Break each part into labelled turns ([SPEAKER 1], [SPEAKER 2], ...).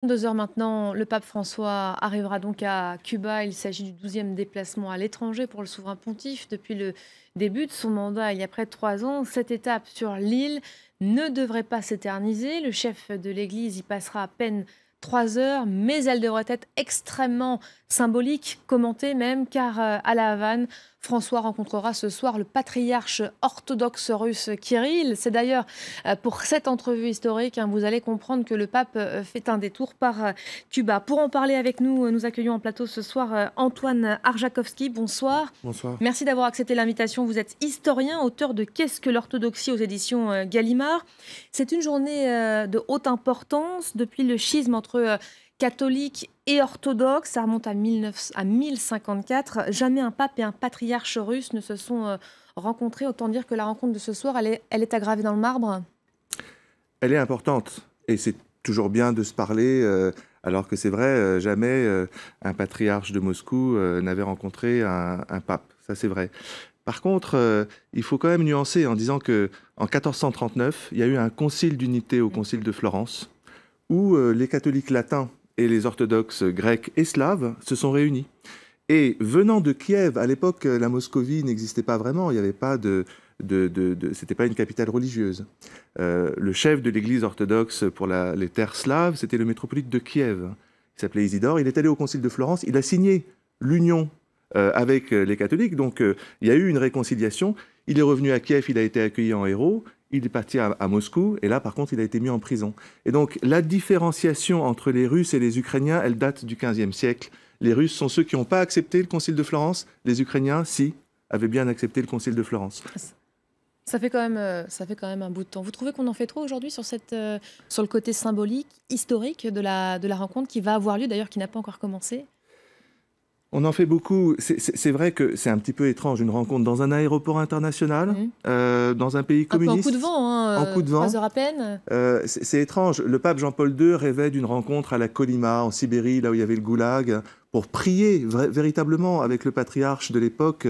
[SPEAKER 1] 2 heures maintenant, le pape François arrivera donc à Cuba. Il s'agit du 12e déplacement à l'étranger pour le souverain pontife depuis le début de son mandat il y a près de 3 ans. Cette étape sur l'île ne devrait pas s'éterniser. Le chef de l'Église y passera à peine 3 heures, mais elle devrait être extrêmement symbolique, commentée même, car à La Havane, François rencontrera ce soir le patriarche orthodoxe russe Kirill. C'est d'ailleurs pour cette entrevue historique, hein, vous allez comprendre que le pape fait un détour par Cuba. Pour en parler avec nous, nous accueillons en plateau ce soir Antoine Arjakovski. Bonsoir.
[SPEAKER 2] Bonsoir.
[SPEAKER 1] Merci d'avoir accepté l'invitation. Vous êtes historien, auteur de Qu'est-ce que l'orthodoxie aux éditions Gallimard. C'est une journée de haute importance depuis le schisme entre catholiques et orthodoxes. Ça remonte à 1054. Jamais un pape et un patriarche russe ne se sont rencontrés. Autant dire que la rencontre de ce soir, elle est aggravée dans le marbre.
[SPEAKER 2] Elle est importante et c'est toujours bien de se parler, alors que c'est vrai, jamais un patriarche de Moscou n'avait rencontré un pape. Ça, c'est vrai. Par contre, il faut quand même nuancer en disant que en 1439, il y a eu un concile d'unité au concile de Florence où les catholiques latins et les orthodoxes grecs et slaves se sont réunis. Et venant de Kiev, à l'époque, la Moscovie n'existait pas vraiment, il n'y avait pas c'était pas une capitale religieuse. Le chef de l'église orthodoxe pour les terres slaves, c'était le métropolite de Kiev. Il s'appelait Isidore, il est allé au concile de Florence, il a signé l'union avec les catholiques, donc il y a eu une réconciliation. Il est revenu à Kiev, il a été accueilli en héros, il est parti à Moscou, et là, par contre, il a été mis en prison. Et donc, la différenciation entre les Russes et les Ukrainiens, elle date du XVe siècle. Les Russes sont ceux qui n'ont pas accepté le concile de Florence. Les Ukrainiens, si, avaient bien accepté le concile de Florence.
[SPEAKER 1] Ça fait quand même un bout de temps. Vous trouvez qu'on en fait trop aujourd'hui sur sur le côté symbolique, historique de la rencontre qui va avoir lieu, d'ailleurs qui n'a pas encore commencé?
[SPEAKER 2] On en fait beaucoup. C'est vrai que c'est un petit peu étrange, une rencontre dans un aéroport international, dans un pays
[SPEAKER 1] Un peu en coup
[SPEAKER 2] communiste.
[SPEAKER 1] de vent,
[SPEAKER 2] En
[SPEAKER 1] hein,
[SPEAKER 2] coup de vent.
[SPEAKER 1] 3 heures à peine.
[SPEAKER 2] C'est étrange. Le pape Jean-Paul II rêvait d'une rencontre à la Kolyma, en Sibérie, là où il y avait le goulag, pour prier véritablement avec le patriarche de l'époque,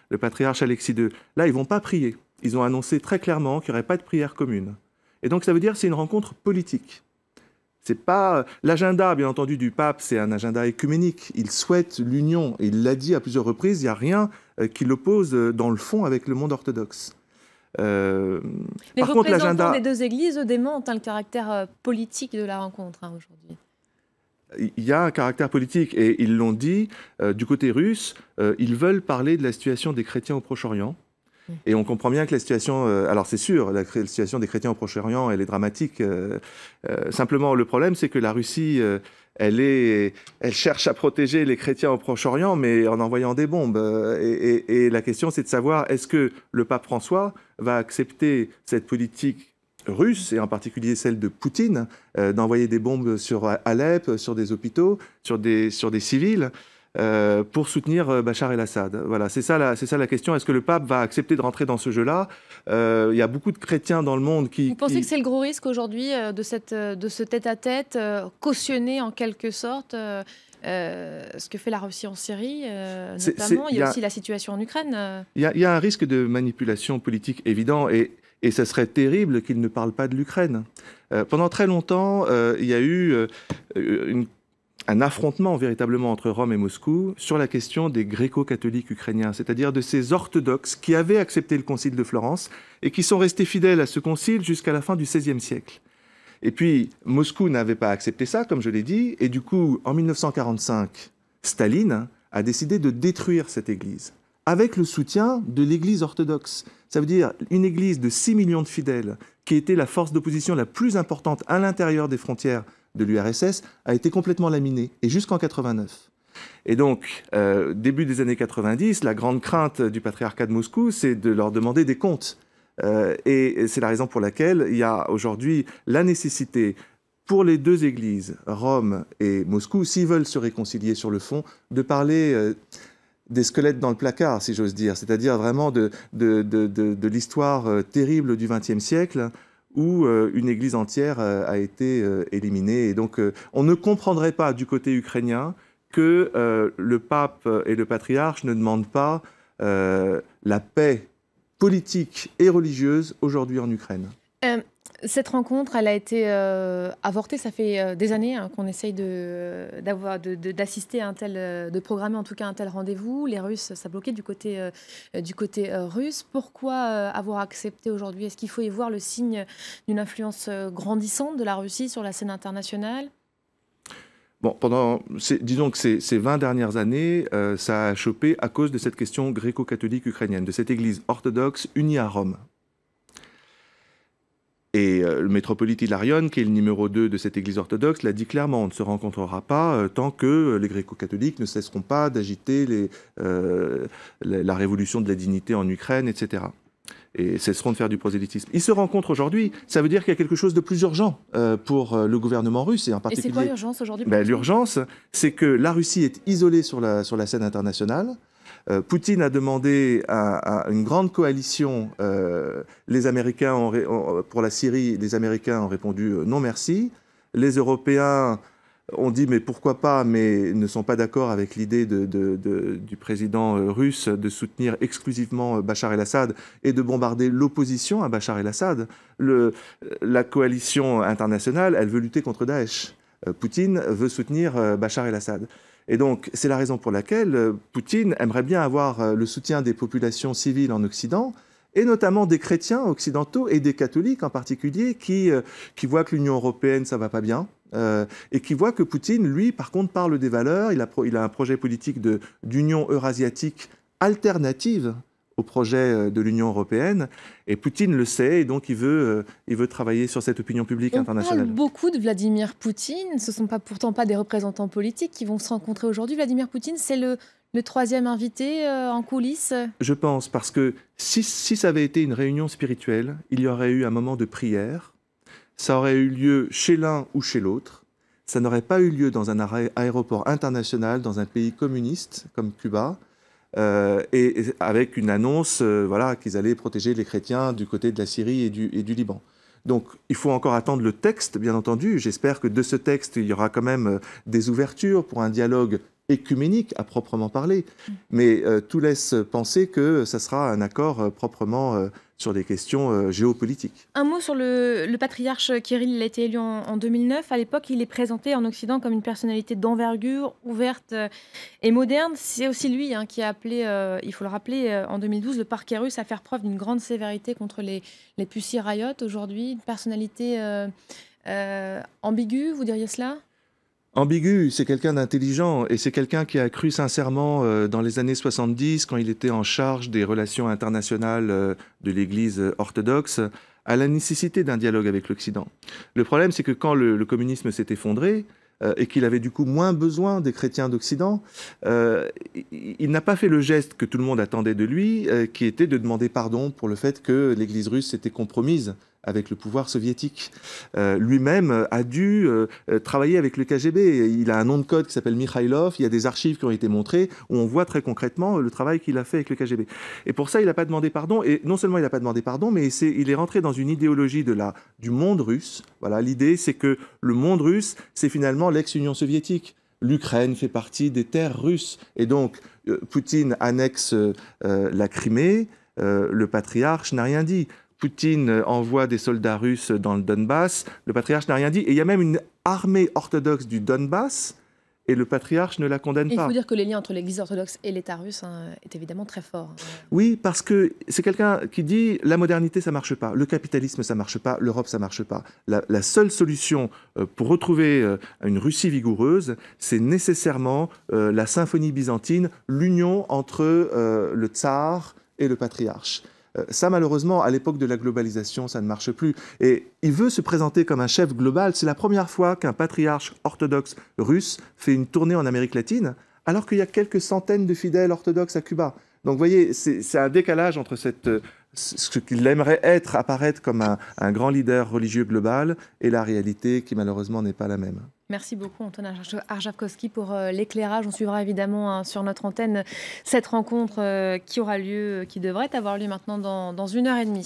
[SPEAKER 2] le patriarche Alexis II. Là, ils vont pas prier. Ils ont annoncé très clairement qu'il n'y aurait pas de prière commune. Et donc, ça veut dire que c'est une rencontre politique. C'est pas l'agenda, bien entendu, du pape, c'est un agenda écuménique. Il souhaite l'union, et il l'a dit à plusieurs reprises, il n'y a rien qui l'oppose dans le fond avec le monde orthodoxe.
[SPEAKER 1] Les
[SPEAKER 2] Par contre,
[SPEAKER 1] représentants des 2 églises, eux, démentent le caractère politique de la rencontre aujourd'hui.
[SPEAKER 2] il y a un caractère politique, et ils l'ont dit, du côté russe, ils veulent parler de la situation des chrétiens au Proche-Orient. Et on comprend bien que la situation, alors c'est sûr, la situation des chrétiens au Proche-Orient, elle est dramatique. Simplement, le problème, c'est que la Russie, elle cherche à protéger les chrétiens au Proche-Orient, mais en envoyant des bombes. Et la question, c'est de savoir, est-ce que le pape François va accepter cette politique russe, et en particulier celle de Poutine, d'envoyer des bombes sur Alep, sur des hôpitaux, sur des civils, pour soutenir Bachar el-Assad. Voilà, c'est ça la question. Est-ce que le pape va accepter de rentrer dans ce jeu-là? Il y a beaucoup de chrétiens dans le monde qui...
[SPEAKER 1] Vous pensez que c'est le gros risque aujourd'hui de ce tête-à-tête cautionné en quelque sorte ce que fait la Russie en Syrie, notamment. Il y a aussi la situation en Ukraine.
[SPEAKER 2] Il y a un risque de manipulation politique évident, et ça serait terrible qu'il ne parle pas de l'Ukraine. Pendant très longtemps, il y a eu un affrontement véritablement entre Rome et Moscou sur la question des gréco-catholiques ukrainiens, c'est-à-dire de ces orthodoxes qui avaient accepté le concile de Florence et qui sont restés fidèles à ce concile jusqu'à la fin du XVIe siècle. Et puis, Moscou n'avait pas accepté ça, comme je l'ai dit, et du coup, en 1945, Staline a décidé de détruire cette église, avec le soutien de l'église orthodoxe. Ça veut dire une église de 6 millions de fidèles, qui était la force d'opposition la plus importante à l'intérieur des frontières de l'URSS, a été complètement laminée, et jusqu'en 89. Et donc, début des années 90, la grande crainte du patriarcat de Moscou, c'est de leur demander des comptes. Et c'est la raison pour laquelle il y a aujourd'hui la nécessité pour les 2 églises, Rome et Moscou, s'ils veulent se réconcilier sur le fond, de parler des squelettes dans le placard, si j'ose dire, c'est-à-dire vraiment de l'histoire terrible du XXe siècle, où une église entière a été éliminée. Et donc, on ne comprendrait pas du côté ukrainien que le pape et le patriarche ne demandent pas la paix politique et religieuse aujourd'hui en Ukraine.
[SPEAKER 1] Cette rencontre, elle a été avortée. Ça fait des années qu'on essaye d'assister à un tel, de programmer en tout cas un tel rendez-vous. Les Russes, ça bloquait du côté russe. Pourquoi avoir accepté aujourd'hui? Est-ce qu'il faut y voir le signe d'une influence grandissante de la Russie sur la scène internationale?
[SPEAKER 2] Bon, disons que ces 20 dernières années, ça a chopé à cause de cette question gréco-catholique ukrainienne, de cette église orthodoxe unie à Rome. Et le métropolite Hilarion, qui est le numéro 2 de cette église orthodoxe, l'a dit clairement, on ne se rencontrera pas tant que les gréco-catholiques ne cesseront pas d'agiter la révolution de la dignité en Ukraine, etc. Et cesseront de faire du prosélytisme. Ils se rencontrent aujourd'hui, ça veut dire qu'il y a quelque chose de plus urgent pour le gouvernement russe, et en particulier...
[SPEAKER 1] Et c'est quoi l'urgence aujourd'hui?
[SPEAKER 2] L'urgence, c'est que la Russie est isolée sur la scène internationale. Poutine a demandé à une grande coalition. Les Américains pour la Syrie, les Américains ont répondu non merci. Les Européens ont dit mais pourquoi pas, mais ne sont pas d'accord avec l'idée du président russe de soutenir exclusivement Bachar el-Assad et de bombarder l'opposition à Bachar el-Assad. La coalition internationale, elle veut lutter contre Daesh. Poutine veut soutenir Bachar el-Assad. Et donc, c'est la raison pour laquelle Poutine aimerait bien avoir le soutien des populations civiles en Occident, et notamment des chrétiens occidentaux et des catholiques en particulier, qui voient que l'Union européenne, ça va pas bien, et qui voient que Poutine, lui, par contre, parle des valeurs. Il a un projet politique d'union eurasiatique alternative au projet de l'Union européenne, et Poutine le sait, et donc il veut travailler sur cette opinion publique internationale.
[SPEAKER 1] On parle beaucoup de Vladimir Poutine, ce ne sont pourtant pas des représentants politiques qui vont se rencontrer aujourd'hui. Vladimir Poutine, c'est le troisième invité en coulisses?
[SPEAKER 2] Je pense, parce que si ça avait été une réunion spirituelle, il y aurait eu un moment de prière, ça aurait eu lieu chez l'un ou chez l'autre, ça n'aurait pas eu lieu dans un aéroport international, dans un pays communiste comme Cuba, et avec une annonce voilà, qu'ils allaient protéger les chrétiens du côté de la Syrie et du Liban. Donc il faut encore attendre le texte, bien entendu. J'espère que de ce texte, il y aura quand même des ouvertures pour un dialogue écuménique à proprement parler. Mais tout laisse penser que ça sera un accord proprement sur des questions géopolitiques.
[SPEAKER 1] Un mot sur le patriarche Kirill. Il a été élu en 2009. À l'époque, il est présenté en Occident comme une personnalité d'envergure, ouverte et moderne. C'est aussi lui qui a appelé, il faut le rappeler, en 2012, le parquet russe à faire preuve d'une grande sévérité contre les Pussy Riot. Aujourd'hui, une personnalité ambiguë, vous diriez cela?
[SPEAKER 2] Ambigu, c'est quelqu'un d'intelligent, et c'est quelqu'un qui a cru sincèrement dans les années 70, quand il était en charge des relations internationales de l'Église orthodoxe, à la nécessité d'un dialogue avec l'Occident. Le problème, c'est que quand le communisme s'est effondré, et qu'il avait du coup moins besoin des chrétiens d'Occident, il n'a pas fait le geste que tout le monde attendait de lui, qui était de demander pardon pour le fait que l'Église russe s'était compromise avec le pouvoir soviétique. Lui-même a dû travailler avec le KGB. Il a un nom de code qui s'appelle Mikhailov. Il y a des archives qui ont été montrées où on voit très concrètement le travail qu'il a fait avec le KGB. Et pour ça, il n'a pas demandé pardon. Et non seulement il n'a pas demandé pardon, mais il est rentré dans une idéologie du monde russe. Voilà, l'idée, c'est que le monde russe, c'est finalement l'ex-Union soviétique. L'Ukraine fait partie des terres russes. Et donc, Poutine annexe la Crimée. Le patriarche n'a rien dit. Poutine envoie des soldats russes dans le Donbass, le patriarche n'a rien dit. Et il y a même une armée orthodoxe du Donbass, et le patriarche ne la condamne pas.
[SPEAKER 1] Il faut dire que les liens entre l'Église orthodoxe et l'État russe est évidemment très fort.
[SPEAKER 2] Oui, parce que c'est quelqu'un qui dit la modernité, ça marche pas, le capitalisme, ça marche pas, l'Europe, ça marche pas. La seule solution pour retrouver une Russie vigoureuse, c'est nécessairement la symphonie byzantine, l'union entre le tsar et le patriarche. Ça, malheureusement, à l'époque de la globalisation, ça ne marche plus. Et il veut se présenter comme un chef global. C'est la première fois qu'un patriarche orthodoxe russe fait une tournée en Amérique latine, alors qu'il y a quelques centaines de fidèles orthodoxes à Cuba. Donc, vous voyez, c'est un décalage entre ce qu'il aimerait apparaître comme un grand leader religieux global, et la réalité qui, malheureusement, n'est pas la même.
[SPEAKER 1] Merci beaucoup, Antonin Arjavkovski, pour l'éclairage. On suivra évidemment sur notre antenne cette rencontre qui devrait avoir lieu maintenant dans 1h30.